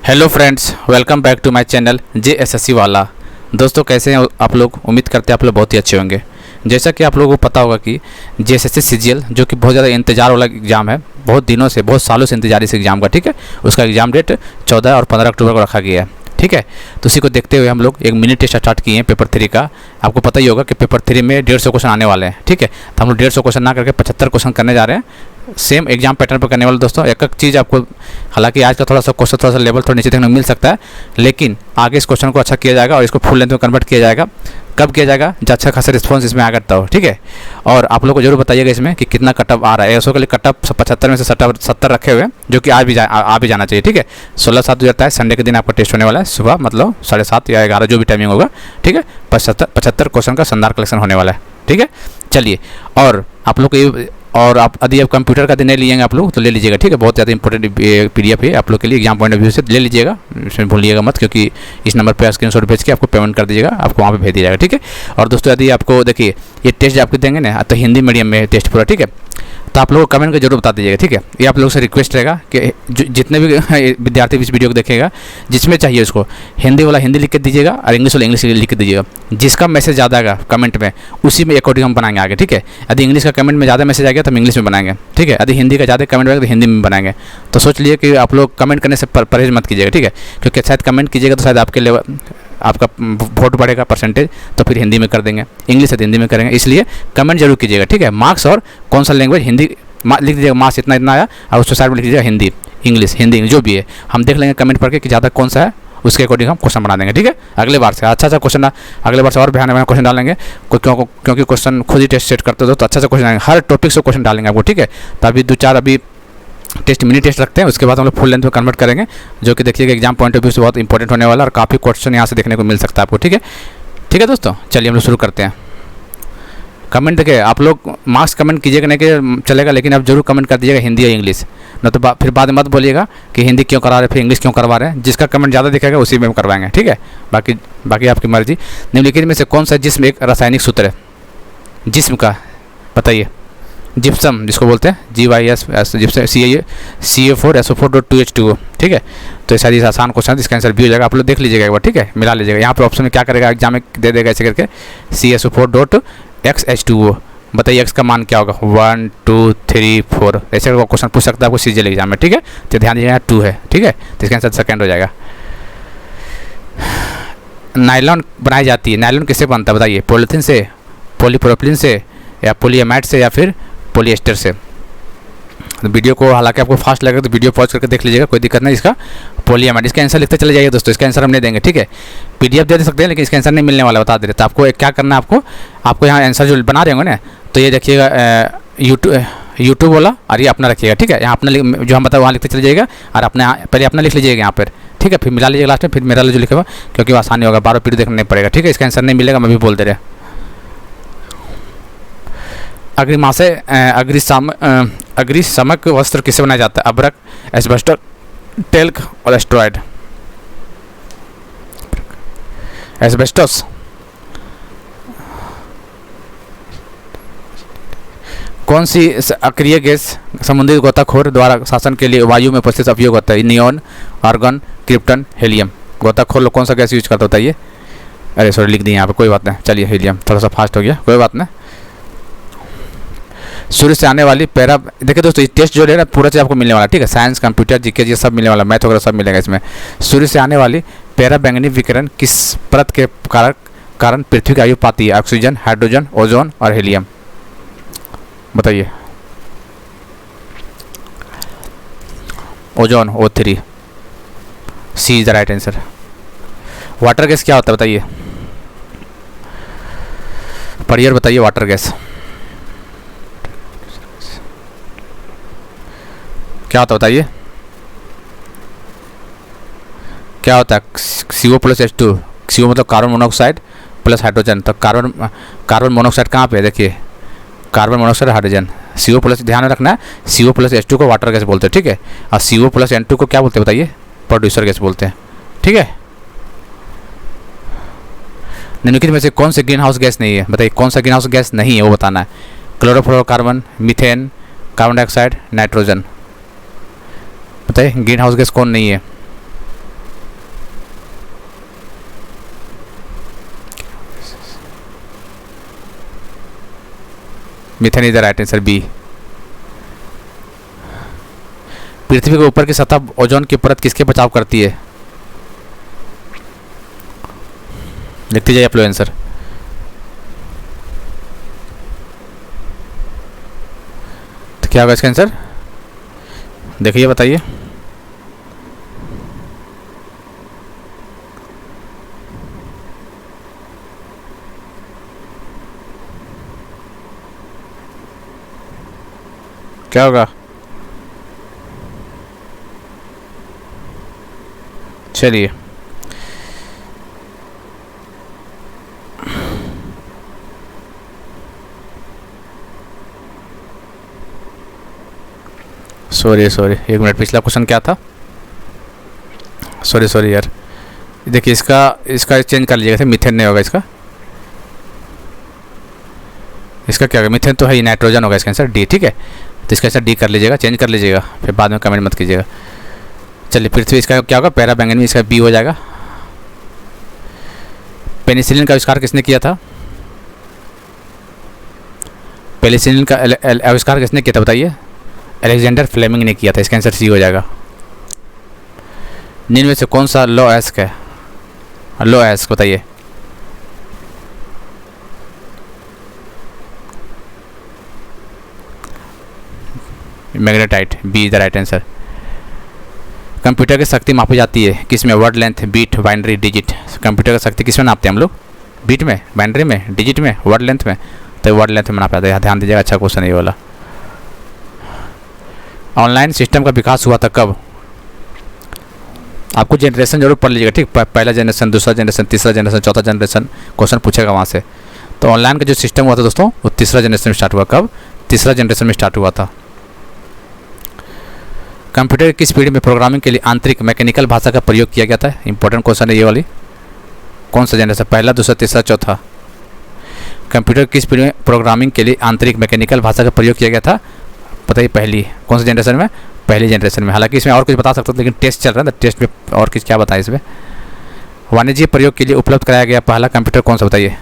Hello friends, welcome back to my channel JSSC वाला। दोस्तों कैसे हैं आप लोग? उम्मीद करते हैं आप लोग बहुत ही अच्छे होंगे। जैसा कि आप लोगों को पता होगा कि JSSC CGL जो कि बहुत ज़्यादा इंतजार वाला एग्ज़ाम है, बहुत दिनों से बहुत सालों से इंतजार इस एग्ज़ाम का, ठीक है। उसका एग्ज़ाम डेट 14 और 15 अक्टूबर को रखा गया है, ठीक है। तो उसी को देखते हुए हम लोग एक मिनी टेस्ट स्टार्ट किए हैं पेपर 3 का। आपको पता ही होगा कि पेपर 3 में 150 क्वेश्चन आने वाले हैं, ठीक है। तो हम लोग 150 क्वेश्चन ना करके 75 क्वेश्चन करने जा रहे हैं, सेम एग्जाम पैटर्न पर करने वाले। दोस्तों एक एक चीज़ आपको, हालांकि आज का थोड़ा सा लेवल थोड़ा नीचे देखने को मिल सकता है, लेकिन आगे इस क्वेश्चन को अच्छा किया जाएगा और इसको फुल लेंथ में कन्वर्ट किया जाएगा। कब किया जाएगा? जब अच्छा खासा रिस्पॉन्स इसमें आ करता हो, ठीक है। और आप लोग को जरूर बताइएगा इसमें कि कितना कटअप आ रहा है। ऐसो के लिए कटअप 75 में से 70 रखे हुए हैं, जो कि आ भी जाना चाहिए, ठीक है। 16/7 हो जाता है, संडे के दिन आपका टेस्ट होने वाला है, सुबह मतलब 7:30 या 11 जो भी टाइमिंग होगा, ठीक है। 75 क्वेश्चन का शानदार कलेक्शन होने वाला है, ठीक है। चलिए, और आप लोग को और आप यदि आप कंप्यूटर का दिन नहीं लिएंगे आप लोग तो ले लीजिएगा, ठीक है। बहुत ज़्यादा इंपॉर्टेंट PDF है आप लोग के लिए, एग्जाम पॉइंट ऑफ व्यू से ले लीजिएगा, इसमें भूलिएगा मत, क्योंकि इस नंबर पर स्क्रीनशॉट भेज के आपको पेमेंट कर दीजिएगा, आपको वहाँ पे भेज दिया जाएगा, ठीक है। और दोस्तों यदि आपको देखिए ये टेस्ट आपको देंगे ना, तो हिंदी मीडियम में टेस्ट पूरा, ठीक है। तो आप लोग कमेंट कर जरूर बता दीजिएगा, ठीक है। ये आप लोगों से रिक्वेस्ट रहेगा कि जितने भी विद्यार्थी इस वीडियो को देखेगा, जिसमें चाहिए उसको हिंदी वाला हिंदी लिख के दीजिएगा और इंग्लिश वाला इंग्लिश लिख के दीजिएगा। जिसका मैसेज ज़्यादा आएगा कमेंट में, उसी में अकॉर्डिंग हम बनाएंगे आगे, ठीक है। यदि इंग्लिश का कमेंट में ज़्यादा मैसेज आ गया तो हम इंग्लिश में बनाएंगे, ठीक है। यदि हिंदी का ज़्यादा कमेंट आएगा तो हिंदी में बनाएंगे। तो सोच लिए कि आप लोग कमेंट करने से परहेज मत कीजिएगा, ठीक है। क्योंकि शायद कमेंट कीजिएगा तो शायद आपके लेवल आपका वोट बढ़ेगा परसेंटेज, तो फिर हिंदी में कर देंगे, इंग्लिश है तो हिंदी में करेंगे। इसलिए कमेंट जरूर कीजिएगा, ठीक है। मार्क्स और कौन सा लैंग्वेज, हिंदी लिख दीजिएगा, मार्क्स इतना आया, और उसके साइड में लिख दीजिएगा हिंदी हिंदी जो भी है। हम देख लेंगे कमेंट पढ़ के कि ज़्यादा कौन सा है, उसके अकॉर्डिंग हम क्वेश्चन बना देंगे, ठीक है। अगले बार से अच्छा क्वेश्चन, अगले बार से और भयानक क्वेश्चन डालेंगे, क्योंकि क्वेश्चन खुद ही टेस्ट सेट करते हो तो अच्छा क्वेश्चन डालेंगे, हर टॉपिक से क्वेश्चन डालेंगे आपको, ठीक है। तो अभी 2-4 अभी मिनी टेस्ट रखते हैं, उसके बाद हम लोग फुल लेंथ में कन्वर्ट करेंगे, जो कि देखिएगा एग्जाम पॉइंट ऑफ व्यू से बहुत इंपॉर्टेंट होने वाला है और काफ़ी क्वेश्चन यहाँ से देखने को मिल सकता है आपको, ठीक है। ठीक है दोस्तों, चलिए हम लोग शुरू करते हैं। कमेंट देखिए, आप लोग मार्क्स कमेंट कीजिएगा नहीं कि चलेगा, लेकिन आप जरूर कमेंट कर दीजिएगा हिंदी या इंग्लिश, न तो फिर बाद में मत बोलिएगा कि हिंदी क्यों करा रहे फिर इंग्लिश क्यों करवा रहे हैं। जिसका कमेंट ज़्यादा दिखेगा उसी में हम करवाएंगे, ठीक है। बाकी आपकी मर्जी। निम्नलिखित में से कौन सा जिस्म एक रासायनिक सूत्र है? जिस्म का बताइए। जिप्सम जिसको बोलते हैं, GYS जिप्सम, CA4SO4.2H2O, ठीक है। तो शायद ये आसान क्वेश्चन है, इसका आंसर भी हो जाएगा। आप लोग देख लीजिएगा एक बार, ठीक है, मिला लीजिएगा। यहाँ पर ऑप्शन में क्या करेगा, एग्जाम में दे देगा ऐसे करके CSO4.XH2O। बताइए एक्स का मान क्या होगा? 1 2 3 4 ऐसे क्वेश्चन पूछ सकता है आपको CGL एग्जाम में, ठीक है। तो ध्यान दीजिएगा 2 है, ठीक है। तो इसका आंसर सेकंड हो जाएगा। नायलॉन बनाई जाती है, नायलॉन किससे बनता है बताइए? पॉलीथीन से, पॉलीप्रोपिलीन से, या पॉलीएमाइड से, या फिर पॉलीएस्टर से? तो वीडियो को हालांकि आपको फास्ट लगेगा तो वीडियो पॉज करके देख लीजिएगा, कोई दिक्कत नहीं। इसका पॉलीएमाइड, इसका आंसर लिखते चले जाइए दोस्तों, इसका आंसर हम नहीं देंगे, ठीक है। PDF दे सकते हैं लेकिन इसका आंसर नहीं मिलने वाला, बता दे रहे। तो आपको क्या करना है, आपको यहाँ आंसर जो बना रहे होंगे ना, तो ये देखिएगा यूट्यूब वाला, और ये अपना रखिएगा, ठीक है। यहाँ अपना जो हम बताओ वहाँ लिखते चले जाइएगा, और अपने पहले अपना लिख लीजिएगा यहाँ पर, ठीक है। फिर मिला लीजिएगा लास्ट में, फिर मेरा जो लिखेगा, क्योंकि वो आसानी होगा, 12 पीरियड देखना नहीं पड़ेगा, ठीक है। इसका आंसर नहीं मिलेगा, मैं भी बोल दे रहे। अग्निशामक वस्त्र किससे बनाया जाता है? अभ्रक, एस्बेस्टस, टेल्क और एस्ट्रॉयड? एस्बेस्टस। कौन सी अक्रिय गैस समुद्री गोताखोर द्वारा शासन के लिए वायु में उपस्थित उपयोग होता है? Neon, argon, krypton, helium? गोताखोर लोग कौन सा गैस यूज करता होता है ये? अरे सॉरी, लिख दिए यहाँ पे, कोई बात नहीं। चलिए हीलियम, थोड़ा सा फास्ट हो गया, कोई बात नहीं। सूर्य से आने वाली देखिए दोस्तों, ये टेस्ट जो है ना पूरा चीज़ आपको मिलने वाला, ठीक है। साइंस, कंप्यूटर, GK ये सब मिलने वाला, मैथ वगैरह सब मिलेगा इसमें। सूर्य से आने वाली पराबैंगनी विकिरण किस परत के कारण पृथ्वी की आयु पाती है? ऑक्सीजन, हाइड्रोजन, ओजोन और हीलियम? बताइए। Ozone, O3, C is the right answer. Water gas क्या होता है बताइए? पढ़िए और बताइए वाटर गैस क्या होता है, बताइए क्या होता है? CO+H2, CO मतलब कार्बन मोनोऑक्साइड प्लस हाइड्रोजन। तो कार्बन मोनोऑक्साइड कहाँ पे है? देखिए, कार्बन मोनोऑक्साइड, हाइड्रोजन, CO+, ध्यान में रखना है, CO+H2 को वाटर गैस बोलते हैं, ठीक है। और CO+N2 को क्या बोलते हैं बताइए? प्रोड्यूसर गैस बोलते हैं, ठीक है। निम्नलिखित में से कौन से ग्रीन हाउस गैस नहीं है? बताइए कौन सा ग्रीन हाउस गैस नहीं है, वो बताना है। Chlorofluorocarbon, methane, carbon dioxide, nitrogen? बताइए ग्रीन हाउस गैस कौन नहीं है? Methane is the right answer B. पृथ्वी के ऊपर की सतह ओजोन की परत किसके बचाव करती है? लिखते जाइए आप लोग आंसर। तो क्या होगा इसका आंसर? देखिए बताइए। क्या होगा? चलिए सॉरी एक मिनट, पिछला क्वेश्चन क्या था? सॉरी यार, देखिए इसका चेंज कर लीजिएगा, मीथेन नहीं होगा इसका क्या होगा? मीथेन तो है ही, नाइट्रोजन होगा इसका आंसर डी। ठीक है, तो इसका आंसर डी कर लीजिएगा, चेंज कर लीजिएगा, फिर बाद में कमेंट मत कीजिएगा। चलिए पृथ्वी इसका क्या होगा? पैरा बैंगनी, इसका बी हो जाएगा। पेनिसिलिन का आविष्कार किसने किया था? पेनिसिलिन का आविष्कार किसने किया था बताइए? अलेक्जेंडर फ्लेमिंग ने किया था, इसका आंसर सी हो जाएगा। निम्न में से कौन सा लो एस्क है? लो एस्क बताइए। Magnetite, B is the right answer. Computer की शक्ति मापी जाती है किस में? Word length, bit, binary, digit. Computer की शक्ति किस में नापते हैं हम लोग? बीट में, बाइनरी में, डिजिट में, वर्ड लेंथ में? तो वर्ड लेंथ में नापा जाता है, ध्यान दीजिएगा, अच्छा क्वेश्चन है ये वाला। ऑनलाइन सिस्टम का विकास हुआ था कब? आपको जनरेशन जरूर पढ़ लीजिएगा, ठीक? पहला जनरेशन, दूसरा जनरेशन, तीसरा जनरेशन, चौथा जनरेशन, क्वेश्चन पूछेगा वहाँ से। तो ऑनलाइन का जो सिस्टम हुआ था दोस्तों, वो तीसरा जनरेशन में स्टार्ट हुआ। कब? तीसरा जनरेशन में स्टार्ट हुआ था। कंप्यूटर की किस पीढ़ी में प्रोग्रामिंग के लिए आंतरिक मैकेनिकल भाषा का प्रयोग किया गया था? इंपॉर्टेंट क्वेश्चन है ये वाली। कौन सा जनरेशन? पहला, दूसरा, तीसरा, चौथा? कंप्यूटर की किस पीढ़ी में प्रोग्रामिंग के लिए आंतरिक मैकेनिकल भाषा का प्रयोग किया गया था? बताइए पहली। कौन सा जनरेशन में? पहली जनरेशन में। हालांकि इसमें और कुछ बता सकते थे, लेकिन टेस्ट चल रहा है, टेस्ट में और कुछ क्या बताएं इसमें। वाणिज्यिक प्रयोग के लिए उपलब्ध कराया गया पहला कंप्यूटर कौन सा बताइए?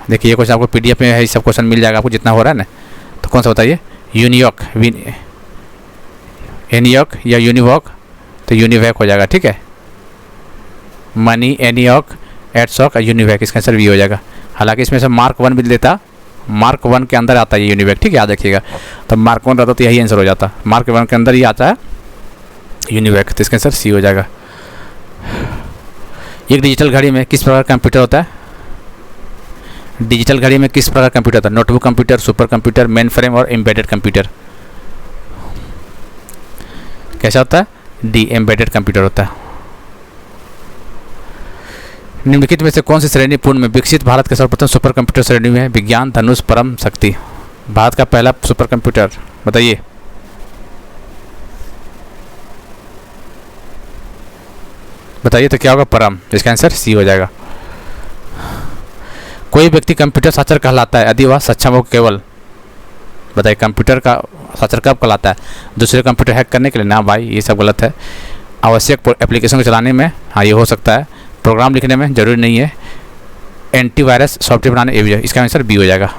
देखिए ये क्वेश्चन आपको पीडीएफ में है, सब क्वेश्चन मिल जाएगा आपको जितना हो रहा है ना। तो कौन सा बताइए? यूनिवॉक, एनियॉक या यूनिवॉक? तो यूनिवैक हो जाएगा, ठीक है। मनी, एनियॉक, एडसॉक, यूनिवैक, इसका आंसर भी हो जाएगा। हालांकि इसमें से मार्क 1 भी लेता, मार्क 1 के अंदर आता है ये यूनिवैक, ठीक है, याद रखिएगा। तो मार्क 1 रहता तो यही आंसर हो जाता, मार्क 1 के अंदर ही आता है यूनिवैक, तो इसका आंसर सी हो जाएगा। एक डिजिटल घड़ी में किस प्रकार कंप्यूटर होता है? डिजिटल घड़ी में किस प्रकार कंप्यूटर होता है? Notebook computer, super computer, main frame और एम्बेडेड कंप्यूटर? कैसा होता है? डी, एम्बेडेड कंप्यूटर होता है। निम्नलिखित में से कौन सी श्रेणी पूर्ण में विकसित भारत के सर्वप्रथम सुपर कंप्यूटर श्रेणी में है? विज्ञान, धनुष, परम, शक्ति। भारत का पहला सुपर कंप्यूटर बताइए। बताइए तो क्या होगा? परम, इसका आंसर सी हो जाएगा। कोई व्यक्ति कंप्यूटर साक्षर कहलाता है यदि वह सक्षम हो केवल, बताइए कंप्यूटर का साक्षर कब कहलाता है? दूसरे कंप्यूटर हैक करने के लिए? ना भाई, ये सब गलत है। आवश्यक एप्लीकेशन को चलाने में, हाँ ये हो सकता है। प्रोग्राम लिखने में जरूरी नहीं है। एंटीवायरस सॉफ्टवेयर बनाने, ये भी है। इसका आंसर बी हो जाएगा।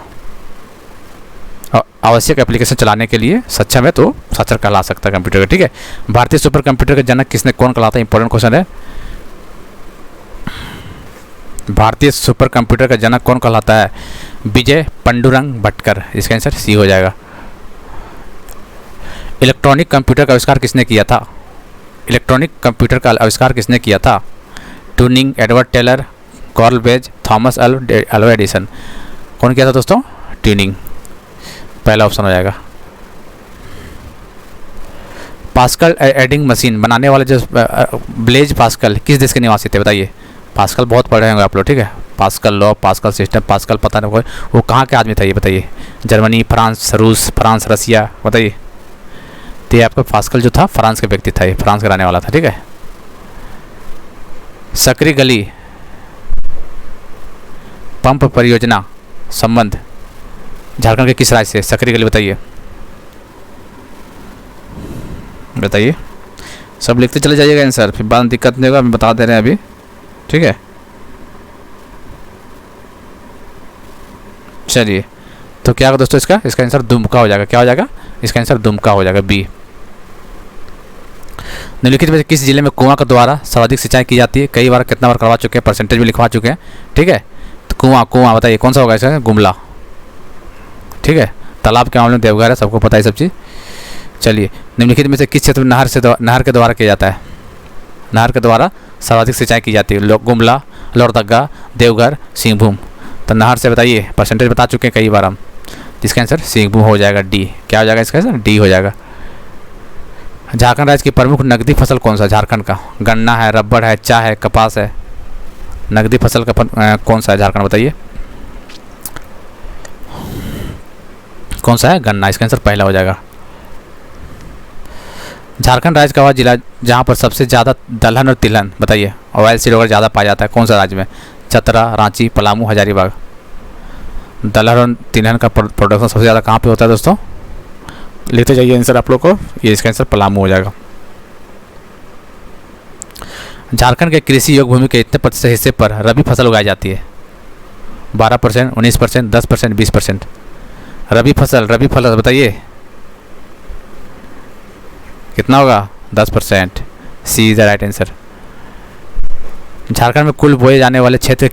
आवश्यक एप्लीकेशन चलाने के लिए सक्षम है तो साक्षर कहला सकता है कंप्यूटर का, ठीक है। भारतीय सुपर कंप्यूटर के जनक किसने कौन कहलाता है? इंपॉर्टेंट क्वेश्चन है। भारतीय सुपर कंप्यूटर का जनक कौन कहलाता है? विजय पांडुरंग भटकर, इसका आंसर सी हो जाएगा। इलेक्ट्रॉनिक कंप्यूटर का आविष्कार किसने किया था? इलेक्ट्रॉनिक कंप्यूटर का आविष्कार किसने किया था? Turing, Edward Teller, Karl Benz, Thomas Alva Edison. कौन किया था दोस्तों? ट्यूनिंग, पहला ऑप्शन हो जाएगा। पास्कल एडिंग मशीन बनाने वाले जो ब्लेज पास्कल किस देश के निवासी थे? बताइए। पास्कल बहुत पढ़े होंगे आप लोग, ठीक है। Pascal law, pascal system, pascal पता नहीं वो कहाँ के आदमी था ये बताइए। जर्मनी, फ्रांस, रूस, फ्रांस, रसिया, बताइए। तो ये आपका पास्कल जो था फ्रांस के व्यक्ति था, ये फ्रांस का रहने वाला था, ठीक है। सकरी गली पंप परियोजना संबंध झारखंड के किस राज्य से? सकरी गली बताइए। बताइए, सब लिखते चले जाइएगा आंसर, फिर बाद में दिक्कत नहीं होगा, हम बता दे रहे हैं अभी। ठीक है। चलिए, तो क्या होगा दोस्तों, इसका आंसर दुमका हो जाएगा। क्या हो जाएगा? इसका आंसर दुमका हो जाएगा, बी। निम्नलिखित में से किस जिले में कुआं के द्वारा सर्वाधिक सिंचाई की जाती है? कई बार, कितना बार करवा चुके हैं, परसेंटेज भी लिखवा चुके हैं, ठीक है। तो कुआं बताइए कौन सा होगा इसका? गुमला, ठीक है। तालाब के मामले में देवघर है, सबको पता है सब चीज़। चलिए, निम्नलिखित में से किस क्षेत्र में नहर के द्वारा किया जाता है? नहर के द्वारा सर्वाधिक सिंचाई की जाती है? गुमला, लोहरदगा, देवघर, सिंहभूम। तो नहर से बताइए, परसेंटेज बता चुके हैं कई बार हम। जिसका आंसर सिंहभूम हो जाएगा, डी। क्या हो जाएगा इसका आंसर? डी हो जाएगा। झारखंड राज्य की प्रमुख नकदी फसल कौन सा है झारखंड का? गन्ना है, रबड़ है, चाय है, कपास है। नकदी फसल का कौन सा है झारखंड, बताइए कौन सा है? गन्ना। इसका आंसर पहला हो जाएगा। झारखंड राज्य का वह जिला जहाँ पर सबसे ज़्यादा दलहन और तिलहन, बताइए, ऑयल सीड वगैरह ज़्यादा पाया जाता है, कौन सा राज्य में? चतरा, रांची, पलामू, हजारीबाग। दलहन और तिलहन का प्रोडक्शन सबसे ज़्यादा कहाँ पे होता है दोस्तों? लेते जाइए आंसर आप लोग को। ये इसका आंसर पलामू हो जाएगा। झारखंड के कृषि योग्य भूमि के इतने प्रतिशत हिस्से पर रबी फसल उगाई जाती है? 12%, 19%, 10%, 20%। रबी फसल बताइए कितना होगा? 10%। C is the right answer. Jharkhand में कुल बोए जाने वाले क्षेत्र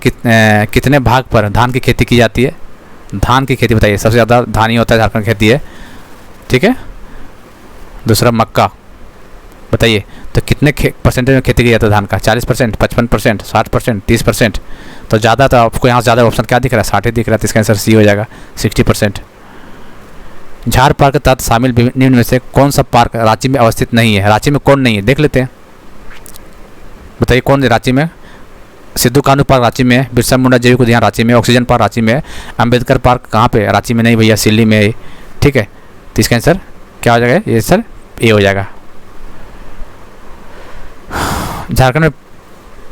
कितने भाग पर धान की खेती की जाती है? धान की खेती बताइए, सबसे ज़्यादा धान ही होता है, झारखंड खेती है, ठीक है। दूसरा मक्का, बताइए तो कितने परसेंटेज में खेती की जाती है धान का? 40%, 55%, 60%, 30%। तो ज़्यादा, तो आपको यहाँ ज़्यादा ऑप्शन क्या दिख रहा है? 60 दिख रहा है। तो इसका आंसर सी हो जाएगा, 60%। झार पार्क के तहत शामिल निम्न में से कौन सा पार्क रांची में अवस्थित नहीं है? रांची में कौन नहीं है, देख लेते हैं। बताइए कौन है रांची में? सिद्धू कानू पार्क रांची में है, बिरसा मुंडा जैविक उद्यान रांची में, ऑक्सीजन पार्क रांची में है, अम्बेडकर पार्क कहाँ पे? रांची में नहीं भैया, सिल्ली में है, ठीक है। तो इसका आंसर क्या हो जाएगा? ये सर ए हो जाएगा। झारखंड में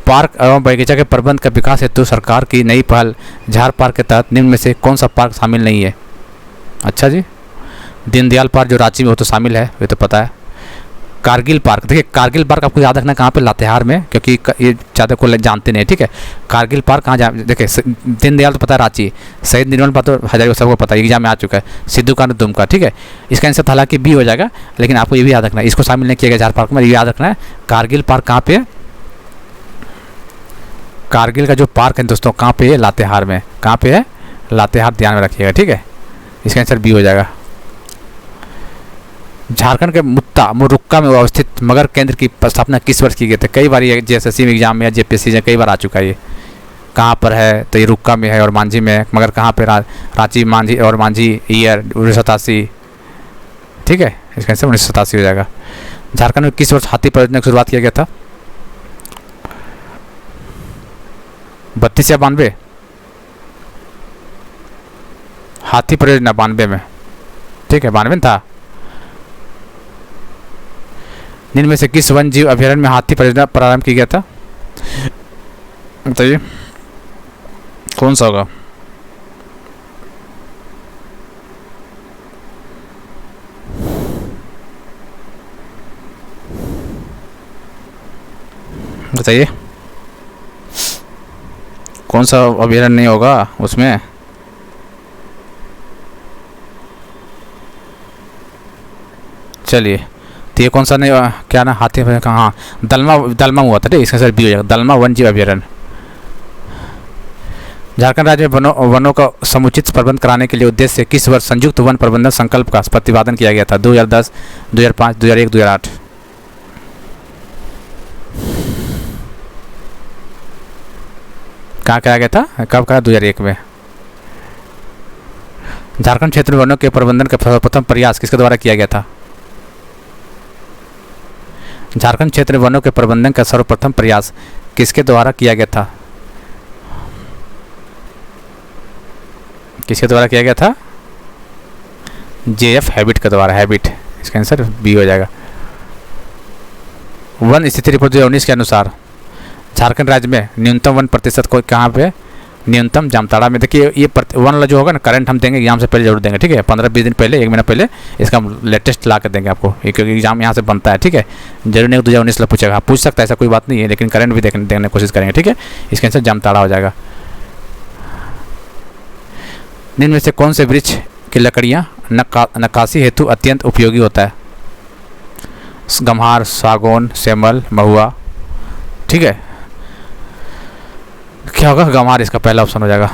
पार्क एवं बगीचा के प्रबंध का विकास हेतु सरकार की नई पहल झार पार्क के तहत निम्न में से कौन सा पार्क शामिल नहीं है? अच्छा जी, दीनदयाल पार्क जो रांची में हो तो शामिल है, ये तो पता है। कारगिल पार्क, देखिए कारगिल पार्क आपको याद रखना कहाँ पे? लातेहार में, क्योंकि ये ज़्यादा को जानते नहीं, ठीक है। कारगिल पार्क कहाँ जा, देखिए दीनदयाल तो पता है रांची, शहीद निर्मल पार्क तो हजारीबाग, सबको पता है, एग्जाम में आ चुका है। सिद्धू कानू दुमका, ठीक है। इसका आंसर हालांकि बी हो जाएगा, लेकिन आपको ये भी याद रखना है, इसको शामिल नहीं किया गया झार पार्क में, ये याद रखना है। कारगिल पार्क कहाँ पे? कारगिल का जो पार्क है दोस्तों कहाँ पे है? लातेहार में। कहाँ पे है? लातेहार, ध्यान में रखिएगा, ठीक है। इसका आंसर बी हो जाएगा। झारखंड के मुरुक्का में अवस्थित मगर केंद्र की स्थापना किस वर्ष की गई थी? कई बार ये जेएसएससी में एग्जाम में या जेपीएससी में कई बार आ चुका है। ये कहाँ पर है? तो ये रुक्का में है और मांझी में है, मगर कहाँ पे? रांची, मांझी और मांझी। ईयर 1987, ठीक है। इसका आंसर 1987 हो जाएगा। झारखंड में किस वर्ष हाथी परियोजना की शुरुआत किया गया था? 32 या 92? हाथी परियोजना 92 में, ठीक है, 92 में था। निम्न में से किस वन जीव अभयारण्य में हाथी परियोजना प्रारंभ किया गया था? बताइए कौन सा होगा? बताइए कौन सा अभयारण्य नहीं होगा उसमें? चलिए, तो ये कौन सा नहीं, क्या ना, हाथी कहाँ? दलमा हुआ था, ठीक। इसका सर बी हो जाएगा, दलमा वन जीव अभयारण्य। झारखंड राज्य में वनों का समुचित प्रबंध कराने के लिए उद्देश्य से किस वर्ष संयुक्त वन प्रबंधन संकल्प का प्रतिपादन किया गया था? 2010, 2005, 2001, 2008। कहाँ कराया गया था? कब कहा? 2001 में। झारखंड क्षेत्र में वनों के प्रबंधन का सर्वप्रथम प्रयास किसके द्वारा किया गया था? झारखंड क्षेत्र में वनों के प्रबंधन का सर्वप्रथम प्रयास किसके द्वारा किया गया था? किसके द्वारा किया गया था? जेएफ हैबिट के द्वारा, हैबिट। इसका आंसर बी हो जाएगा। वन स्थिति रिपोर्ट 2019 के अनुसार झारखंड राज्य में न्यूनतम वन प्रतिशत को कहाँ पे न्यूनतम जामताड़ा में देखिए ये वन वाला जो होगा ना करंट हम देंगे एग्जाम से पहले जरूर देंगे, ठीक है, 15-20 दिन पहले, 1 महीना पहले इसका हम लेटेस्ट ला कर देंगे आपको, क्योंकि एग्जाम यहाँ से बनता है, ठीक है। जरूर नहीं 2019 पूछेगा, आप पूछ सकता है, ऐसा कोई बात नहीं है, लेकिन करंट भी देने की कोशिश करेंगे, ठीक है। इसका आंसर जामताड़ा हो जाएगा। निम्न में से कौन से वृक्ष की लकड़ियाँ नक्काशी हेतु अत्यंत उपयोगी होता है? गम्हार, सागौन, सेमल, महुआ, ठीक है। क्या होगा? गम्हार इसका पहला ऑप्शन हो जाएगा।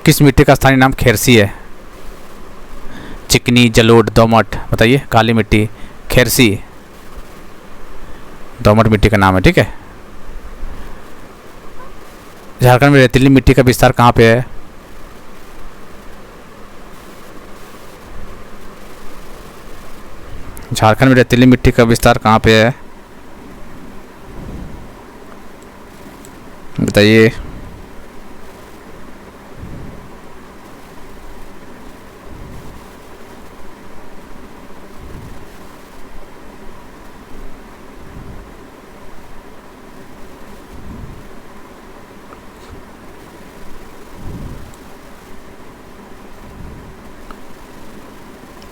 किस मिट्टी का स्थानीय नाम खेरसी है? चिकनी, जलोढ़, दोमट, बताइए। काली मिट्टी, खेरसी, दोमट मिट्टी का नाम है, ठीक है। झारखंड में रेतीली मिट्टी का विस्तार कहाँ पे है? झारखंड में रेतीली मिट्टी का विस्तार कहाँ पे है, बताइए।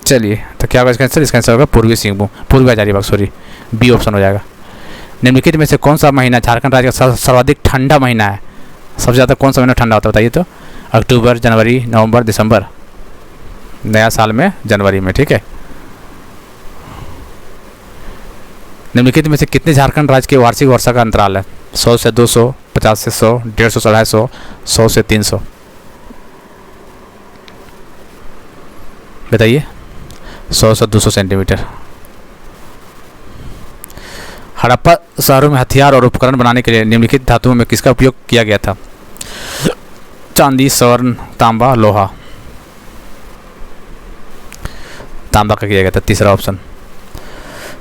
चलिए, तो क्या होगा इसका आंसर? इसका आंसर होगा पूर्वी सिंहभूम, पूर्वी हजारीबाग, सॉरी, बी ऑप्शन हो जाएगा। निम्नलिखित में से कौन सा महीना झारखंड राज्य का सर्वाधिक ठंडा महीना है? सबसे ज़्यादा कौन सा महीना ठंडा होता है, बताइए तो। अक्टूबर, जनवरी, नवंबर, दिसंबर। नया साल में जनवरी में, ठीक है। निम्नलिखित में से कितने झारखंड राज्य के वार्षिक वर्षा का अंतराल है? 100 से 200, 50 से 100, 150 से 250, 100 से 300, बताइए। 100 से 200 सेंटीमीटर। हड़प्पा शहरों में हथियार और उपकरण बनाने के लिए निम्नलिखित धातुओं में किसका उपयोग किया गया था? चांदी, स्वर्ण, तांबा, लोहा। तांबा का किया गया था, तीसरा ऑप्शन।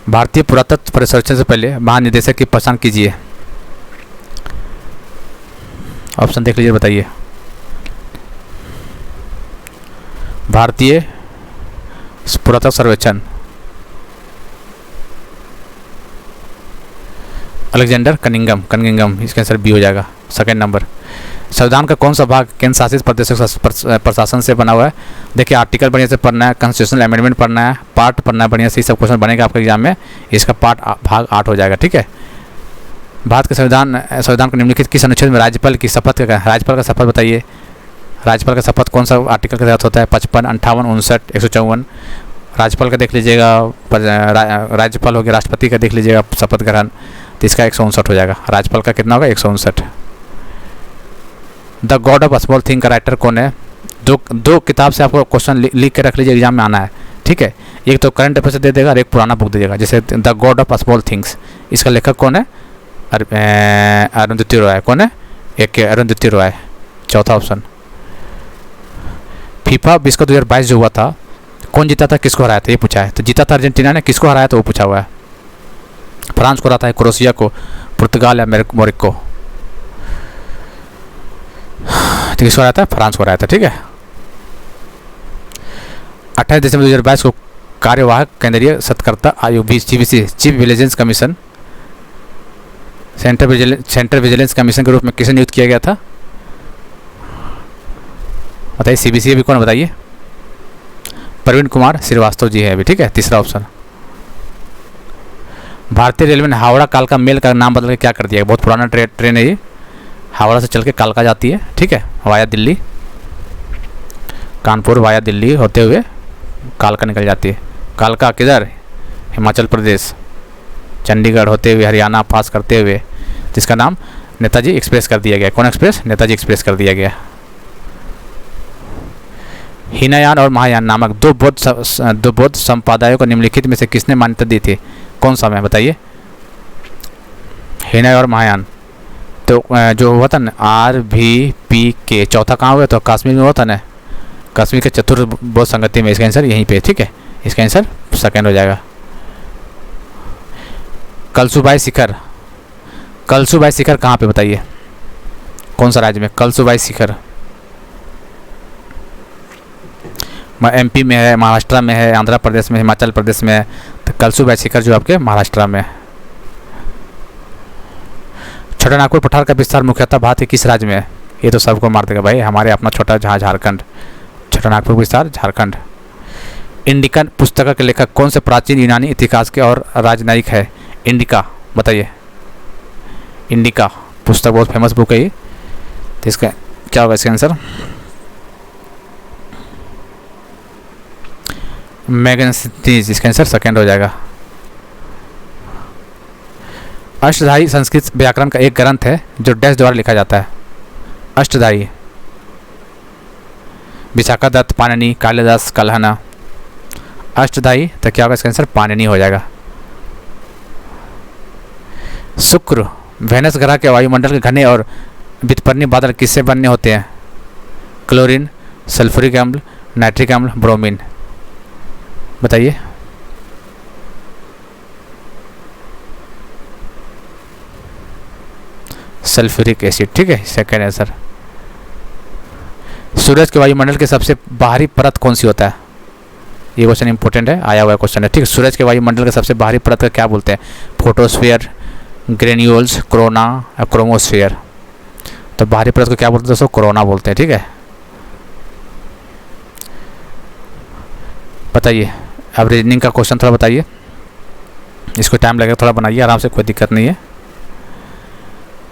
भारतीय पुरातत्व परिसंरक्षण से पहले महानिदेशक की पहचान कीजिए। ऑप्शन देख लीजिए, बताइए। भारतीय पुरातत्व सर्वेक्षण, अलेक्जेंडर कनिंगम, इसका आंसर बी हो जाएगा, सेकंड नंबर। संविधान का कौन सा भाग केंद्र शासित प्रदेशों प्रशासन से बना हुआ है? देखिए, आर्टिकल बढ़िया से पढ़ना है, कॉन्स्टिट्यूशनल अमेंडमेंट पढ़ना है, पार्ट पढ़ना है बढ़िया से, सब क्वेश्चन बनेगा आपके एग्जाम में। इसका पार्ट भाग 8 हो जाएगा, ठीक है। भारत के संविधान को निम्नलिखित किस अनुच्छेद में राज्यपाल की शपथ राज्यपाल का शपथ, बताइए। राज्यपाल का शपथ कौन सा आर्टिकल के तहत होता है? 55, 58, 59, 154। राज्यपाल का देख लीजिएगा, राज्यपाल हो गया, राष्ट्रपति का देख लीजिएगा शपथ ग्रहण, तो इसका 159 हो जाएगा। राज्यपाल का कितना होगा? 159। The God of small thing का राइटर कौन है? दो किताब से आपको क्वेश्चन लिख के रख लीजिए, एग्जाम में आना है, ठीक है। एक तो करंट अफेयर से दे देगा और एक पुराना बुक दे देगा, जैसे the God of small things, इसका लेखक कौन है? अरुंधति रॉय। कौन है? एक अरुंधति रॉय, चौथा ऑप्शन। फीफा विश्व कप 2022 जो हुआ था, कौन जीता था, किसको हराया था, ये पूछा है। तो जीता था अर्जेंटीना ने, किसको हराया था वो पूछा हुआ है। फ्रांस को हराया था, क्रोएशिया को, पुर्तगाल या मोरक्को, तो किसको हराया था? फ्रांस को हराया था, ठीक है। 28 दिसंबर 2022 को कार्यवाहक केंद्रीय सतर्कता आयोग CVC, chief vigilance commission, central vigilance commission के रूप में किसे नियुक्त किया गया था, बताइए। CVC भी कौन, बताइए। प्रवीण कुमार श्रीवास्तव जी है अभी, ठीक है, तीसरा ऑप्शन। भारतीय रेलवे ने हावड़ा कालका मेल का नाम बदल के क्या कर दिया? बहुत पुराना ट्रेन है ये, हावड़ा से चल के कालका जाती है, ठीक है, वाया दिल्ली, कानपुर वाया दिल्ली होते हुए कालका निकल जाती है। कालका किधर? हिमाचल प्रदेश, चंडीगढ़ होते हुए हरियाणा पास करते हुए, जिसका नाम नेताजी एक्सप्रेस कर दिया गया। कौन एक्सप्रेस? नेताजी एक्सप्रेस कर दिया गया। हीनयान और महायान नामक दो बौद्ध संप्रदायों को निम्नलिखित में से किसने मान्यता दी थी? कौन सा में, बताइए। हीनयान और महायान, तो जो हुआ था ना RVPK, चौथा कहाँ हुआ? तो कश्मीर में हुआ था ना, कश्मीर के चतुर्थ बौद्ध संगति में। इसका आंसर यहीं पे, ठीक है, इसका आंसर सेकंड हो जाएगा। कलसुबाई शिखर कहाँ पे, बताइए। कौन सा राज्य में? कलसुबाई शिखर MP में है, महाराष्ट्र में है, आंध्र प्रदेश में, हिमाचल प्रदेश में है। तो कलसुबाई शिखर जो आपके महाराष्ट्र में है। छोटा नागपुर पठार का विस्तार मुख्यतः भारत के किस राज्य में है? ये तो सबको मार देगा भाई, हमारे अपना छोटा झारखंड, छोटा नागपुर विस्तार झारखंड। इंडिका पुस्तक के लेखक कौन से प्राचीन यूनानी इतिहास के और राजनयिक है? इंडिका, बताइए। इंडिका पुस्तक बहुत फेमस बुक है ये, तो इसका क्या होगा इसका आंसर? मैगनीज, इसका आंसर सेकंड हो जाएगा। अष्टधाई संस्कृत व्याकरण का एक ग्रंथ है जो डैश द्वारा लिखा जाता है? अष्टधाई, विशाखादत्त, पाणिनि, कालिदास, कल्हण। अष्टधाई, तो क्या होगा इसका आंसर? पाणिनि हो जाएगा। शुक्र, वेनस ग्रह के वायुमंडल के घने और वितपर्णी बादल किससे बनने होते हैं? क्लोरीन, सल्फ्यूरिक अम्ल, नाइट्रिक अम्ल, ब्रोमीन, बताइए। सल्फ्यूरिक एसिड, ठीक है, सेकंड आंसर। सूरज के वायुमंडल के सबसे बाहरी परत कौन सी होता है? ये क्वेश्चन इंपॉर्टेंट है, आया हुआ क्वेश्चन है, ठीक है। सूरज के वायुमंडल के सबसे बाहरी परत का क्या बोलते हैं? फोटोस्फीयर, ग्रेन्यूल्स, कोरोना या क्रोमोस्फीयर। तो बाहरी परत को क्या बोलते हैं दोस्तों? कोरोना बोलते हैं, ठीक है। बताइए, अब रीजनिंग का क्वेश्चन थोड़ा बताइए, इसको टाइम लगेगा, थोड़ा बनाइए आराम से, कोई दिक्कत नहीं है।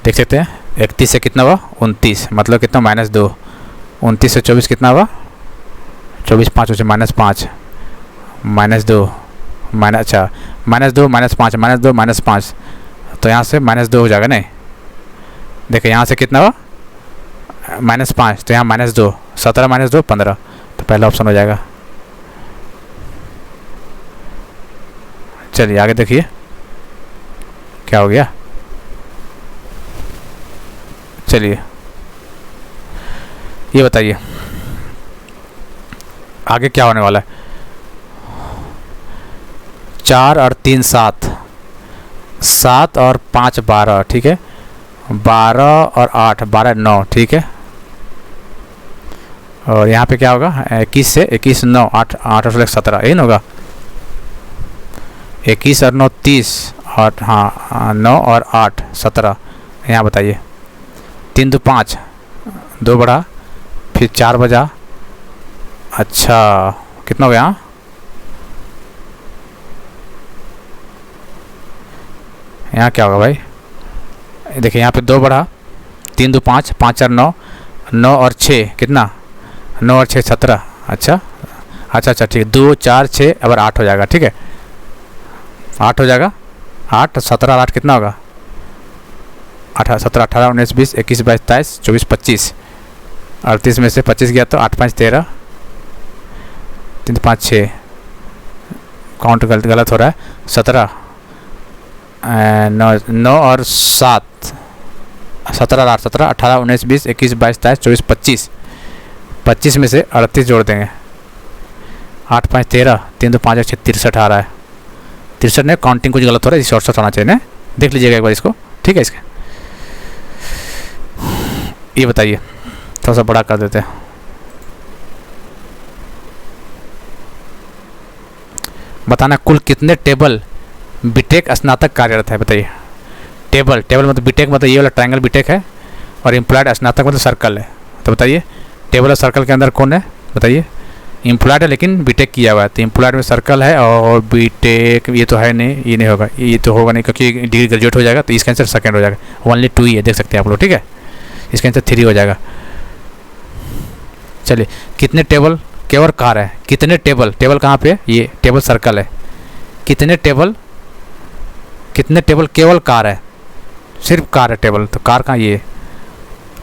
देख सकते हैं 31 से कितना हुआ? 29, मतलब कितना? -2। 29 से 24 कितना हुआ? 24, 5 से -5, -2, अच्छा -2 -5, -2 -5, तो यहाँ से -2 हो जाएगा। नहीं देखिए, यहाँ से कितना हुआ? -5, तो यहाँ -2, 17 -2 15, तो पहला ऑप्शन हो जाएगा। चलिए आगे देखिए क्या हो गया। चलिए ये बताइए आगे क्या होने वाला है। 4 और 3 7, 7 और 5 12, ठीक है। 12 और 8 12 9, ठीक है। और यहाँ पे क्या होगा? 21 से 21 9 8 8 और 17, यही ना होगा? 21 और 9 30, और हाँ 9 और 8 17। यहाँ बताइए। 3 2 5, 2 बढ़ा, फिर 4 बजा, अच्छा कितना हो गया? यहाँ क्या होगा भाई? देखिए यहाँ पे 2 बढ़ा, 3 2 5, 5 4 9, 9 और 6 कितना? 9 और 6 17, अच्छा अच्छा अच्छा ठीक है। 2 4 6 अब 8 हो जाएगा, ठीक है। 8 हो जाएगा। 8 17 और 8 कितना होगा? 18 17 18 19 20 21 22 23 24 25, 38 में से 25 गया तो 8 5 13, 3 5 6, काउंट गलत हो रहा है। 17 9 और 7, 17 और 8 17 18 19 20 21 22 23 24 25, 25 में से 38 जोड़ देंगे। 8 5 13, 3 2 5 6 63 आ रहा है। 63 में काउंटिंग कुछ गलत हो रहा है, शॉर्ट शॉर्ट होना चाहिए ना, देख लीजिएगा एक बार इसको, ठीक है। इसके ये बताइए, थोड़ा सा बड़ा कर देते हैं। बताना कुल कितने टेबल बीटेक स्नातक कार्यरत है? बताइए। टेबल मतलब बीटेक मतलब ये वाला ट्रायंगल बीटेक है, और एम्प्लॉयड स्नातक मतलब सर्कल है। तो बताइए टेबल और सर्कल के अंदर कौन है? बताइए। एम्प्लॉयड है लेकिन बीटेक किया हुआ है, तो एम्प्लॉयड में सर्कल है, और बीटेक ये तो है नहीं, ये नहीं होगा, ये तो होगा नहीं क्योंकि डिग्री ग्रेजुएट हो जाएगा, तो इसका आंसर सेकंड हो जाएगा। ओनली 2 ही है, देख सकते हैं आप लोग, ठीक है। इसका आंसर 3 हो जाएगा। चलिए कितने टेबल केवल कार है? कितने टेबल कहाँ पे है? ये टेबल सर्कल है। कितने टेबल केवल कार है? सिर्फ कार है टेबल, तो कार कहाँ? ये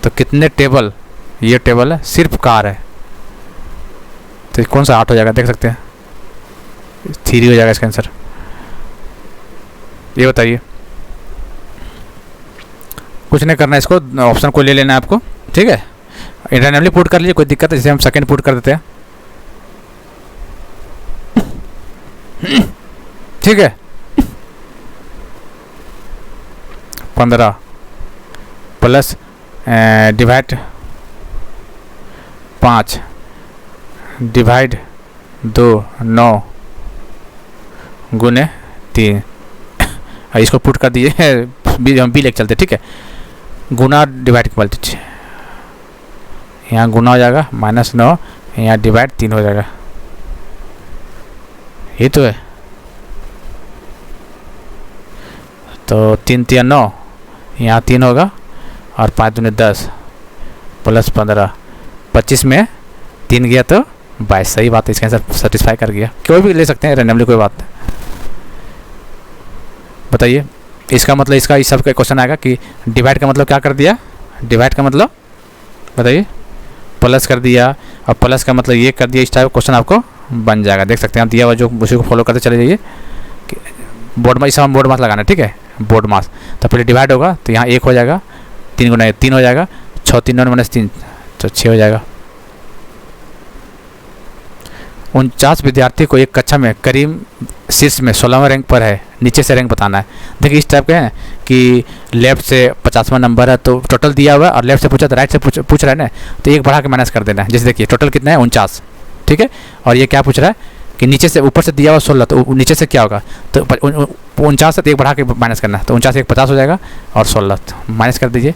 तो कितने टेबल? ये टेबल है, सिर्फ कार है, तो कौन सा 8 हो जाएगा? देख सकते हैं 3 हो जाएगा इसका आंसर। ये बताइए। कुछ नहीं करना है, इसको ऑप्शन को ले लेना है आपको, ठीक है। इंटरनली पुट कर लीजिए, कोई दिक्कत है, जैसे हम सेकंड पुट कर देते हैं, ठीक है। 15 प्लस डिवाइड 5 डिवाइड 2 9 गुने 3, इसको पुट कर दीजिए, हम बी लेके चलते, ठीक है। गुना डिवाइड की मल्टीप्लाई, यहाँ गुना हो जाएगा -9, यहाँ डिवाइड 3 हो जाएगा, ये तो है। तो 3 3 9, यहाँ 3 होगा और 5 दूनी 10 प्लस 15, 25 में 3 गया तो 22। सही बात है, इसका आंसर सेटिस्फाई कर गया। कोई भी ले सकते हैं रैंडमली, कोई बात नहीं। बताइए इसका मतलब, इसका इस सब का क्वेश्चन आएगा कि डिवाइड का मतलब क्या कर दिया, डिवाइड का मतलब बताइए, प्लस कर दिया, और प्लस का मतलब ये कर दिया। इस टाइप का क्वेश्चन आपको बन जाएगा, देख सकते हैं आप, दिया हुआ जो उसी को फॉलो करते चले जाइए। बोर्ड मास, इस समय बोर्ड मास लगाना, ठीक है, बोर्ड मास। तो पहले डिवाइड होगा तो यहाँ 1 हो जाएगा, 3 गुना 3 हो जाएगा, 6 3 9 -3 तो 6 हो जाएगा। 49 विद्यार्थी को एक कक्षा में करीम शीर्ष में 16वां रैंक पर है, नीचे से रैंक बताना है। देखिए इस टाइप के हैं कि लेफ्ट से 50वां नंबर है तो टोटल दिया हुआ है, और लेफ्ट से पूछा तो राइट से पूछ रहा है ना, तो एक बढ़ा के माइनस कर देना है। जैसे देखिए टोटल कितना है 49, ठीक है, और ये क्या पूछ रहा है कि नीचे से, ऊपर से दिया हुआ 16, तो नीचे से क्या होगा, तो 49 से एक बढ़ा के माइनस करना है, तो 49 एक 50 हो जाएगा, और 16 माइनस कर दीजिए।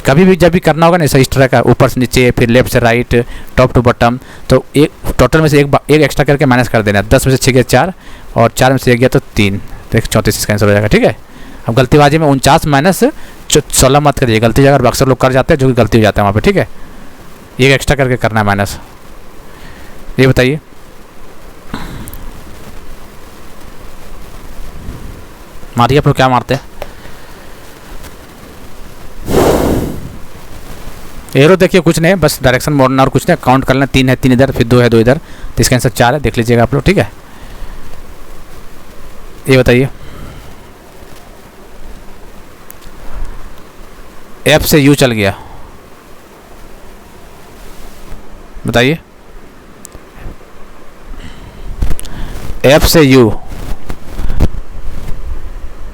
कभी भी जब भी करना होगा ना इस तरह का, ऊपर से नीचे फिर लेफ्ट से राइट, टॉप टू बॉटम, तो एक टोटल में से एक एक्स्ट्रा करके माइनस कर देना है। 10 में से 6 गया 4, और 4 में से 1 गया तो 3, तो 34 इसका आंसर हो जाएगा, ठीक है। अब गलतीबाजी में 49 माइनस 16 मत करिए, गलती अगर अक्सर लोग कर जाते हैं, जो कि गलती हो जाता है वहाँ पे, ठीक है। एक एक्स्ट्रा करके करना है माइनस। ये बताइए मारिए, आप लोग क्या मारते हैं? एरो देखिए कुछ नहीं, बस डायरेक्शन मोड़ना और कुछ नहीं, काउंट कर लेना। 3 है 3 इधर, फिर 2 है 2 इधर, तो इसका आंसर 4 है, देख लीजिएगा आप लोग, ठीक है। ये बताइए एफ से यू चल गया, बताइए एफ से यू,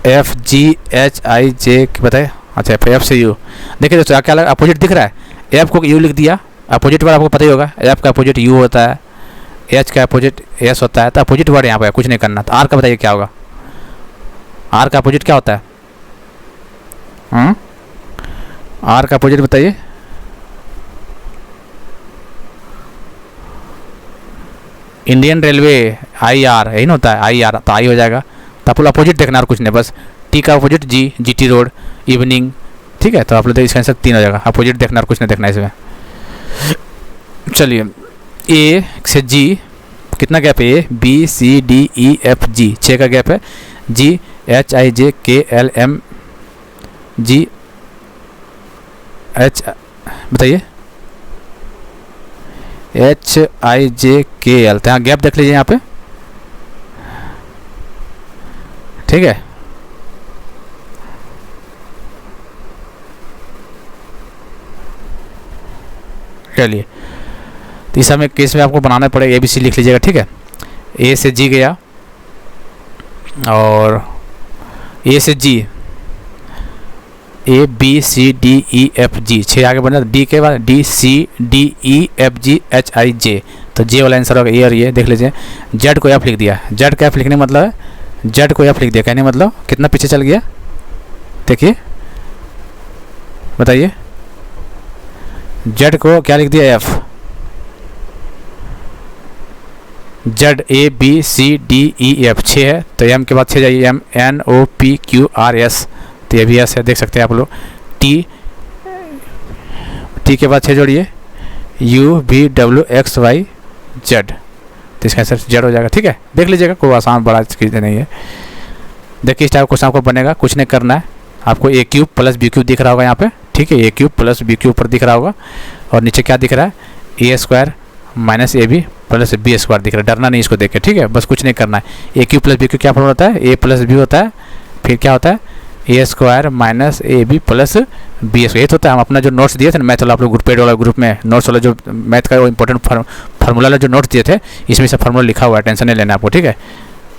FGHIJ बताइए। अच्छा एफ से यू, देखिए दोस्तों क्या लगा, अपोजिट दिख रहा है, एफ को यू लिख दिया, अपोजिट वर्ड आपको पता ही होगा, एफ का अपोजिट यू होता है, एच का अपोजिट एस होता है, तो अपोजिट वर्ड यहाँ पे कुछ नहीं करना। तो आर का बताइए क्या होगा, आर का अपोजिट क्या होता है? आर का अपोजिट बताइए। इंडियन रेलवे IR, यही ना होता है IR, तो आई हो जाएगा। तो आप लोग अपोजिट देखना और कुछ नहीं, बस टी का अपोजिट GT रोड, इवनिंग, ठीक है। तो आप लोग इसका आंसर 3 हो जाएगा, अपोजिट देखना और कुछ नहीं देखना इसमें। चलिए A से G कितना गैप है, ABCDEFG 6 का गैप है, GHIJKLMGH बताइए HIJKL, तो यहाँ गैप देख लीजिए यहाँ पे, ठीक है। चलिए तो इस समय केस में आपको बनाना पड़ेगा, ABC लिख लीजिएगा, ठीक है। A से G गया, और A से G ABCDEFG 6 आगे बढ़ना, D के बाद DCDEFGHIJ, तो J वाला आंसर होगा ये, और ये देख लीजिए। Z को F लिख दिया, Z का F लिखने मतलब है, Z को F लिख दिया, कहने मतलब कितना पीछे चल गया, देखिए बताइए। Z को क्या लिख दिया, F, ZABCDEF 6 है, तो M के बाद 6 जाइए, MNOPQRS, तो ये भी S है, देख सकते हैं आप लोग। T के बाद 6 जोड़िए, UVWXYZ, तो इसका आंसर Z हो जाएगा, ठीक है। देख लीजिएगा, कोई आसान बड़ा चीज़ नहीं है। देखिए इस टाइप क्वेश्चन आपको बनेगा, कुछ नहीं करना है आपको। A³ + B³ दिख रहा होगा यहाँ पे, ठीक है, A³ + B³ ऊपर दिख रहा होगा, और नीचे क्या दिख रहा है, A² - AB + B² दिख रहा है। डरना नहीं इसको देख के, ठीक है, बस कुछ नहीं करना है। A³ + B³ क्या फॉर्मूला होता है, A + B होता है, फिर क्या होता है, A² - AB + B²। ये तो होता है, हम अपना जो नोट्स दिए थे ना मैथ वाला, आप लोग पेड वाला ग्रुप में नोट्स वाला जो मैथ का वो इंपॉर्टेंट फार्मूला वाला जो नोट्स दिए थे, इसमें सब फार्मूला लिखा हुआ है, टेंशन नहीं लेना आपको, ठीक है।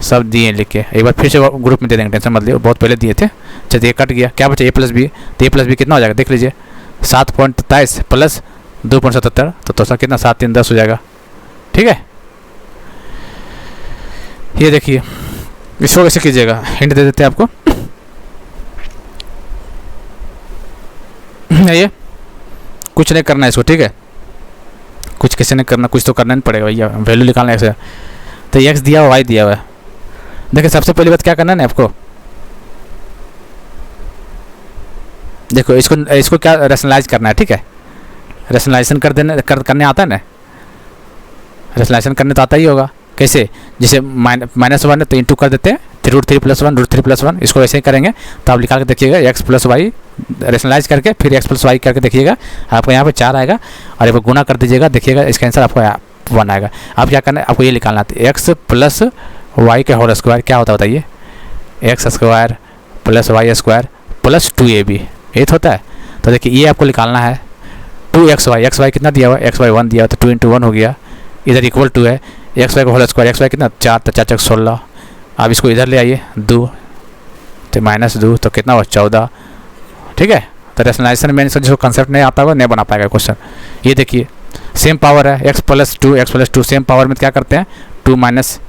सब दिए लिख के, एक बार फिर से ग्रुप में दे देंगे, टेंशन मत लियो, बहुत पहले दिए थे। चलिए ये कट गया, क्या बचा, A + B, तो A + B कितना हो जाएगा देख लीजिए, 7.23 + 2.77, तो सर कितना, 7 3 10 हो जाएगा, ठीक है। ये देखिए इसको कैसे कीजिएगा, हिंट दे देते हैं आपको। ये कुछ नहीं करना है इसको, ठीक है, कुछ किसी ने करना, कुछ तो करना नहीं पड़ेगा भैया, वैल्यू निकालना है। तो एक्स दिया हुआ, वाई दिया हुआ है। देखिए सबसे पहली बात क्या करना है ना आपको, देखो इसको क्या रेशनलाइज करना है, ठीक है। रेशनलाइजेशन करने आता है ना, रेशनलाइजेशन करने तो आता ही होगा। कैसे, जैसे -1 है तो इंटू कर देते हैं, √3 + 1 √3 + 1, इसको ऐसे ही करेंगे। तो आप निकाल के देखिएगा x + y रेशनलाइज करके फिर x + y करके देखिएगा, आपको यहाँ पे 4 आएगा और एक गुना कर दीजिएगा, देखिएगा इसका आंसर आपको 1 आएगा। अब क्या करना है, आपको ये निकालना है x + y के होल स्क्वायर क्या होता है बताइए, x² + y² + 2ab, ये होता है। तो देखिए ये आपको निकालना है 2xy कितना दिया हुआ है, xy 1 दिया हुआ, तो 2 × 1 हो गया, इधर इक्वल टू है xy का होल स्क्वायर, xy कितना 4, तो 4 × 16। अब इसको इधर ले आइए 2, तो -2 तो कितना हुआ 14, ठीक है। तो रेशनलाइजेशन में जिसको कंसेप्ट नहीं आता होगा नहीं बना पाएगा क्वेश्चन। ये देखिए सेम पावर है, x + 2 सेम पावर में क्या करते हैं 2 -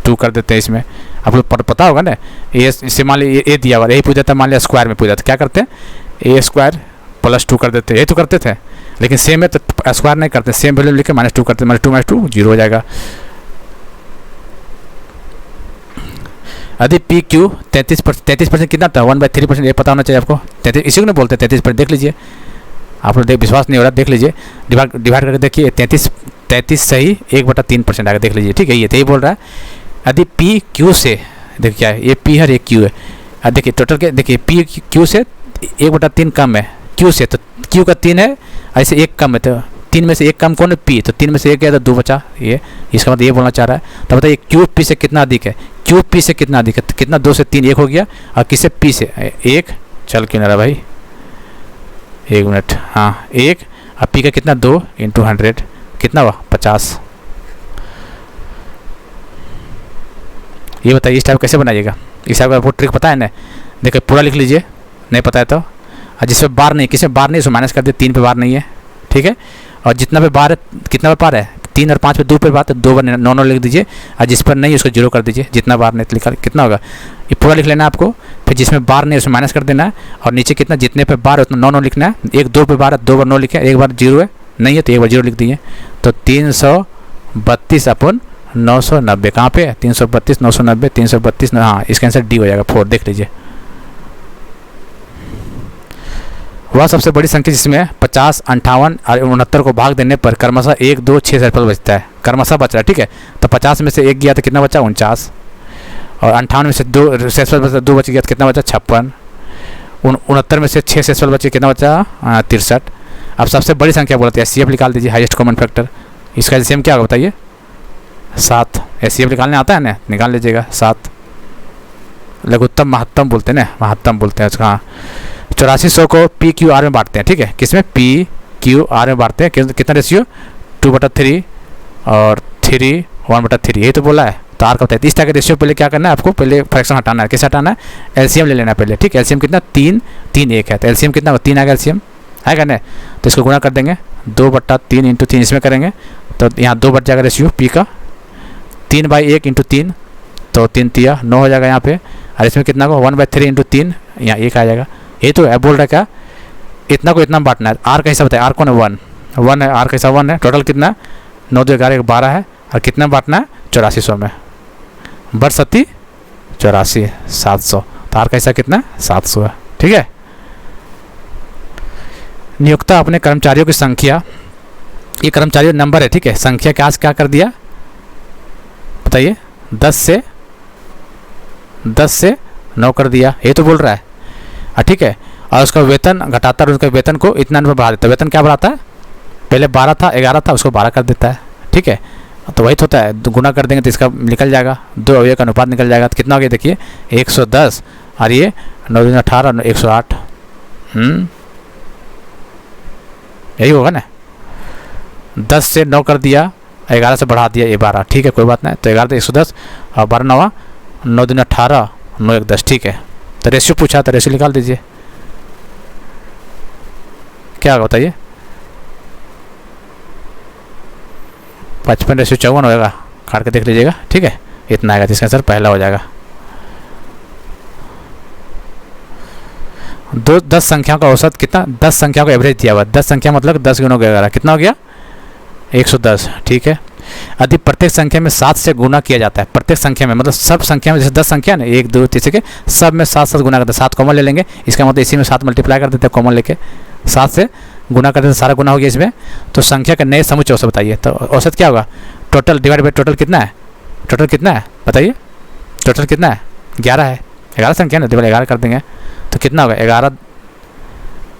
2 कर देते हैं इसमें, आप लोग पता होगा ना। ये इससे मान लीजिए ए दिया हुआ, यही पूछ जाता है, मान लिया स्क्वायर में पूछ जाता है, क्या करते हैं a² + 2 कर देते हैं, ये तो करते थे, लेकिन सेम है तो स्क्वायर नहीं करते, सेम वैल्यू लिख के -2 करते हैं, -2 - 2 0 हो जाएगा। यदि PQ 33% कितना था 1/3%, ये पता होना चाहिए आपको। 33 इसी को नहीं बोलते 33%, देख लीजिए आप लोग, विश्वास नहीं हो रहा देख लीजिए, डिवाइड करके देखिए 33 सही 1/3% आएगा, देख लीजिए, ठीक है। ये तो यही बोल रहा है। यदि PQ से देखिए क्या है, ये P है, ये Q है, अब देखिए टोटल के देखिए PQ से 1/3 कम है Q से, तो Q का 3 है, ऐसे 1 कम है, तो 3 में से 1 कम कौन है P, तो 3 में से 1 गया तो 2 बचा, ये इसका मतलब ये बोलना चाह रहा है। तो बताइए Q P से कितना अधिक है, Q P से कितना अधिक है, तो कितना 2 से 3 1 हो गया, और किससे P से 1, चल क्यों ना रहा भाई 1 मिनट, हाँ 1, और P का कितना 2 × 100 कितना हुआ 50। ये बताइए इस टाइप कैसे बनाइएगा, इस टाइप का आपको ट्रिक पता है ना, देखिए पूरा लिख लीजिए, नहीं पता है तो, और जिसमें बार नहीं, किसमें बार नहीं उसको माइनस कर दे, 3 पे बार नहीं है, ठीक है। और जितना पे बार है, कितना पे बार है 3 और 5 पे 2 पे बार, तो 2 बार 9 लिख दीजिए, और जिस पर नहीं उसको 0 कर दीजिए, जितना बार नहीं लिखा कितना होगा, ये पूरा लिख लेना है आपको। फिर जिसमें बार नहीं उसमें माइनस कर देना है, और नीचे कितना जितने पे बार है उतना 9 लिखना है। 1 2 पे बार है, 2 बार 9 लिखे, 1 बार 0 है नहीं है तो 1 बार 0 लिख दीजिए, तो 332/990 कहाँ पे है 332 990 332, हाँ इसका आंसर डी हो जाएगा 4, देख लीजिए। वह सबसे बड़ी संख्या जिसमें 50 58 और 69 को भाग देने पर क्रमशः 1 2 6 सेपल बचता है, क्रमशः बच रहा है, ठीक है। तो 50 में से 1 गया तो कितना बचा 49, और 58 में से 2 सेपल बचा 2 बच गया तो कितना बचा 56, 69 में से 6 सेपल बचे कितना बचा 63। अब सबसे बड़ी संख्या बोलते हैं HCF निकाल दीजिए, हाईएस्ट कॉमन फैक्टर, इसका LCM क्या होगा बताइए 7, HCF निकालने आता है ना, निकाल लीजिएगा 7, लघुत्तम महत्तम बोलते हैं ना, महत्तम बोलते हैं उसका। हाँ 8400 को PQR में बांटते हैं, ठीक है, किसमें PQR में बांटते हैं, कितना रेशियो 2/3 और 3 1/3, यही तो बोला है। तो R का होता है 30 का रेशियो, पहले क्या करना है आपको, पहले फ्रैक्शन हटाना है, कैसे हटाना है LCM ले लेना है पहले, ठीक है। LCM कितना 3 3 1 है, तो LCM कितना 3 आएगा, LCM है ना, तो इसको गुणा कर देंगे 2/3 × 3 इसमें करेंगे, तो यहाँ 2 बच जाएगा रेशियो P का, 3/1 × 3 तो 3 3 9 हो जाएगा यहाँ पे, और इसमें कितना को 1/3 × 3 यहाँ 1 आ जाएगा। ये तो है बोल रहा है क्या, इतना को इतना बांटना है। R का हिसाब बताए, R कौन है 1 है, R का हिसाब 1 है, टोटल कितना 9 2 11 12 है, और कितना बांटना है 8400 में, बरसती 84 700, तो R का हिसाब कितना 700 है, ठीक है। नियोक्ता अपने कर्मचारियों की संख्या, ये कर्मचारियों नंबर है, ठीक है, संख्या के आज क्या कर दिया बताइए 10 से 9 कर दिया, ये तो बोल रहा है, ठीक है। और उसका वेतन घटाता है, उसके वेतन को इतना में बढ़ा देता है, वेतन क्या बढ़ाता है, पहले 12 था 11 था उसको 12 कर देता है, ठीक है। तो वही तो होता है, गुना कर देंगे तो इसका निकल जाएगा, 2 अवयव का अनुपात निकल जाएगा, तो कितना हो गया देखिए 110, और ये 9 दूनी 18 108, यही होगा ना। 10 से 9 कर दिया, 11 से बढ़ा दिया, ये 12, ठीक है कोई बात नहीं, तो 11 तो 110 और 12 9 9 दूनी 18 9 1 10, ठीक है। तो रेशियो पूछा तो रेशियो निकाल दीजिए, क्या होगा बताइए 55:54 होगा, काट के देख लीजिएगा, ठीक है, इतना आएगा, जिसका आंसर पहला हो जाएगा। 10 संख्याओं का औसत कितना, 10 संख्याओं का एवरेज दिया हुआ। 10 संख्या मतलब 10 गुना 11 कितना हो गया 110। ठीक है, यदि प्रत्येक संख्या में 7 से गुना किया जाता है, प्रत्येक संख्या में मतलब सब संख्या में, जैसे 10 संख्या ना 1 2 3 के सब में 7 7 गुना करते हैं, 7 कॉमन ले लेंगे, इसका मतलब इसी में 7 मल्टीप्लाई कर देते हैं कॉमन लेके, 7 से गुना करते हैं, सारा गुना हो गया इसमें। तो संख्या का नए समुच्चय औसत बताइए, तो औसत क्या होगा, टोटल डिवाइड बाई टोटल कितना है, टोटल कितना है बताइए, टोटल कितना है 11 है, 11 संख्या ना, डिवाइड 11 कर देंगे तो कितना होगा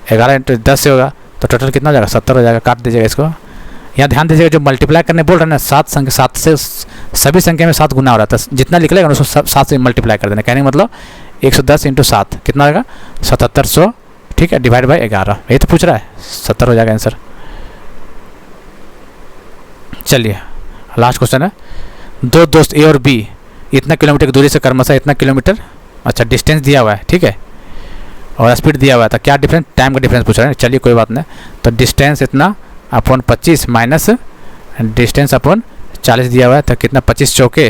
11 इंटू 10 से होगा, तो टोटल कितना हो जाएगा 70 हो जाएगा। काट दीजिएगा इसको। यहाँ ध्यान दीजिएगा जो मल्टीप्लाई करने बोल रहे हैं ना, 7 से सभी संख्या में 7 गुना हो रहा था, जितना निकलेगा उसको 7 से मल्टीप्लाई कर देना। कहने का मतलब 110 इंटू 7 कितना होगा 7700। ठीक है, डिवाइड बाई 11, यही तो पूछ रहा है, 70 हो जाएगा आंसर। चलिए लास्ट क्वेश्चन है, दो दोस्त ए और बी इतना किलोमीटर की दूरी से क्रमशः इतना किलोमीटर, अच्छा डिस्टेंस दिया हुआ है, ठीक है, और स्पीड दिया हुआ है, तो क्या डिफरेंस, टाइम का डिफरेंस पूछ रहे हैं। चलिए कोई बात नहीं, तो डिस्टेंस इतना अपॉन 25 माइनस डिस्टेंस अपॉन 40 दिया हुआ है, तो कितना 25 चौके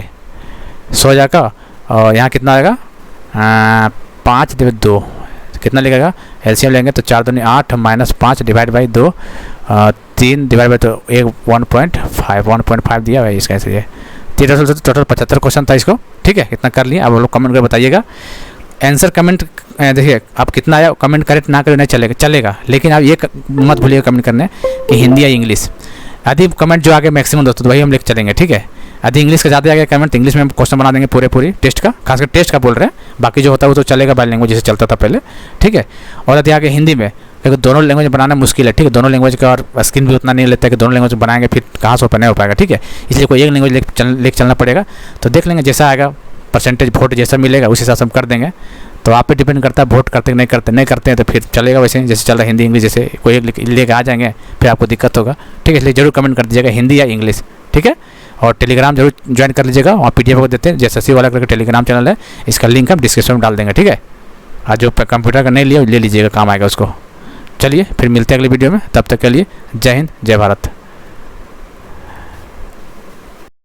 100 हो जाएगा, और यहाँ कितना आएगा 5 डिवाइड 2 कितना लिखेगा, एलसीएम लेंगे तो 4 दूनी 8 minus 5 divide by 2 3 divide by तो 1.5 दिया हुआ है इसका, ऐसे टोटल 75 क्वेश्चन था इसको। ठीक है, इतना कर लिया। अब लोग कमेंट कर बताइएगा आंसर। कमेंट देखिए आप कितना आया, कमेंट करेक्ट ना करें नहीं चलेगा, लेकिन आप ये मत भूलिएगा कमेंट करने कि हिंदी या इंग्लिश। यदि कमेंट जो आगे मैक्सिमम दोस्तों तो वही हम लेकर चलेंगे। ठीक है, यदि इंग्लिश का ज़्यादा आ गया कमेंट, इंग्लिश में हम क्वेश्चन बना देंगे पूरी टेस्ट का, खासकर टेस्ट का बोल रहे हैं, बाकी जो होता है वो तो चलेगा बाई लैंग्वेज जैसे चलता था पहले। ठीक है, और यदि आगे हिंदी में, लेकिन दोनों लैंग्वेज बनाना मुश्किल है। ठीक है, दोनों लैंग्वेज का और स्क्रीन भी उतना नहीं लेता है कि दोनों लैंग्वेज बनाएंगे फिर कहाँ से ओपन हो पाएगा। ठीक है, इसलिए कोई एक लैंग्वेज लेकर चलना पड़ेगा। तो देख लेंगे जैसा आएगा परसेंटेज वोट जैसा मिलेगा उस हिसाब से हम कर देंगे। तो आप पे डिपेंड करता है वोट करते नहीं करते हैं तो फिर चलेगा वैसे जैसे चल रहा है हिंदी इंग्लिश, जैसे कोई एक लेके आ जाएंगे फिर आपको दिक्कत होगा। ठीक है, इसलिए जरूर कमेंट कर दीजिएगा हिंदी या इंग्लिश। ठीक है, और टेलीग्राम जरूर ज्वाइन कर लीजिएगा, वहाँ PDF को देते हैं JSSC वाला करके टेलीग्राम चैनल है, इसका लिंक हम डिस्क्रिप्शन में डाल देंगे। ठीक है, आज जो कंप्यूटर का नहीं लिया ले लीजिएगा, काम आएगा उसको। चलिए फिर मिलते हैं अगली वीडियो में, तब तक के लिए जय हिंद जय भारत।